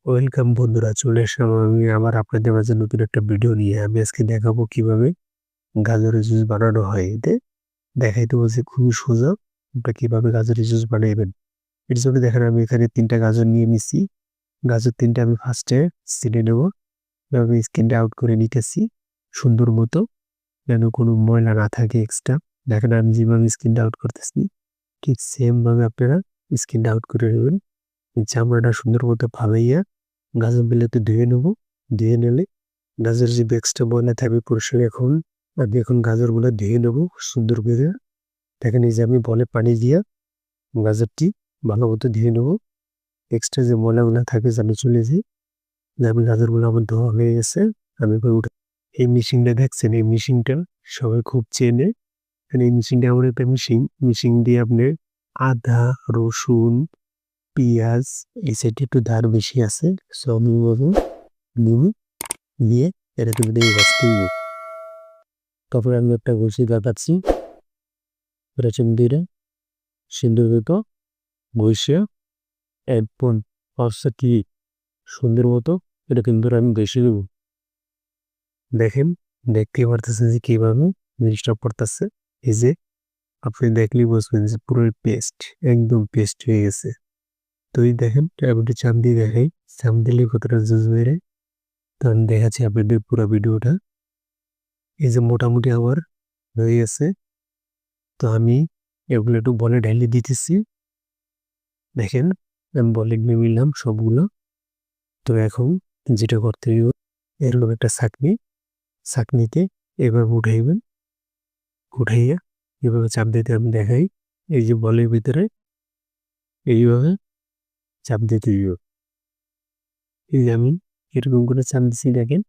Welcome বন্ধুরা, চলে আসলাম আমি আবার আপনাদের মাঝে নতুন একটা ভিডিও নিয়ে। আমি আজকে দেখাবো কিভাবে গাজরের জুস বানানো হয়। এতে দেখাইতে বলছে খুবই সোজা, আপনারা কিভাবে গাজরের জুস বানাইবেন। এর জন্য দেখেন আমি এখানে 3টা গাজর নিয়ে নিছি। গাজর 3টা আমি ফার্স্টে ছিলে নেব, আমি স্কিনটা আউট করে নিতেছি সুন্দর মতো, যেন কোনো ময়লা না থাকে এক্সট্রা। দেখেন আমি যেভাবে স্কিনটা আউট করতেছি, ঠিক সেম ভাবে আপনারা স্কিনটা আউট করে নেবেন। চামড়াটা সুন্দর মতো ফালাইয়া গাজর বিলাতে ধুয়ে নেব। ধুয়ে নিলে গাজর যে এক্সট্রা ময়লা থাকবে পরিষ্কার। আমি এখন গাজরগুলো ধুয়ে নেব সুন্দর করে। দেখেন এই যে আমি বলে পানি দিয়া গাজরটি ভালো মতো ধুয়ে নেব, এক্সট্রা যে ময়লাগুলো থাকে যেন চলে যায়। আমি গাজরগুলো আমার ধোয়া হয়ে গেছে, আমি এবার উঠে। এই মেশিনটা দেখছেন, এই মেশিনটা সবাই খুব চেনে। কারণ এই মেশিনটা এমন একটা মেশিন, মেশিন দিয়ে আপনি আদা, রসুন, পেঁয়াজ, এই সাইডে একটু ধার বেশি আছে, সো আমি নিব দিয়ে এটা তুমি দিয়ে বসতেই। তারপরে আমি একটা ঘষি লাগাচ্ছি, এটা চিমদিরে সিন্দুর মতো ঘষে একদম পাঁচটা কি সুন্দর মতো এটা কিন্তু আমি বেশি দেব। দেখেন, দেখতে পারতেছেন যে কিভাবে জিনিসটা পড়তেছে। এই যে আপনি দেখলেই বুঝবেন যে পুরো পেস্ট, একদম পেস্ট হয়ে গেছে। তো এই দেখেন ট্যাবলেটে চাপ দিয়ে দেখাই, চাপ দিলে কতটা জুস বেড়ে। তখন দেখাচ্ছি আপনাদের পুরো ভিডিওটা। এই যে মোটামুটি আমার হয়ে গেছে। তো আমি এগুলো একটু বলে ঢেলে দিতেছি। দেখেন আমি বলে নিলাম সবগুলো। তো এখন যেটা করতে হইব, এরকম একটা ছাঁকনিতে এবার উঠাইবেন। উঠাইয়া এভাবে চাপ দিতে আমি দেখাই। এই যে বলের ভিতরে এইভাবে চাপ দিতে হইব। এই যে আমি এরকম করে চাপ দিচ্ছি, দেখেন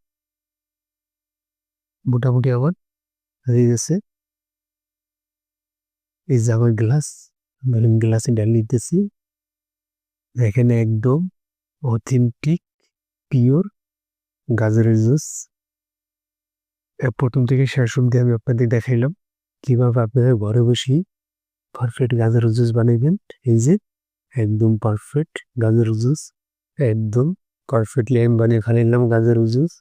মোটামুটি আমার হয়ে গেছে। এই যে আমার গ্লাসে ঢেলে দিতেছি। এখানে একদম অথেন্টিক পিওর গাজরের জুস। প্রথম থেকে শেষ অবধি আমি আপনাদের দেখাইলাম কিভাবে আপনারা ঘরে বসেই পারফেক্ট গাজরের জুস বানাইবেন। এই যে একদম পারফেক্ট গাজরের জুস, একদম পারফেক্টলি আমি বানিয়ে ফেলাইলাম গাজরের জুস।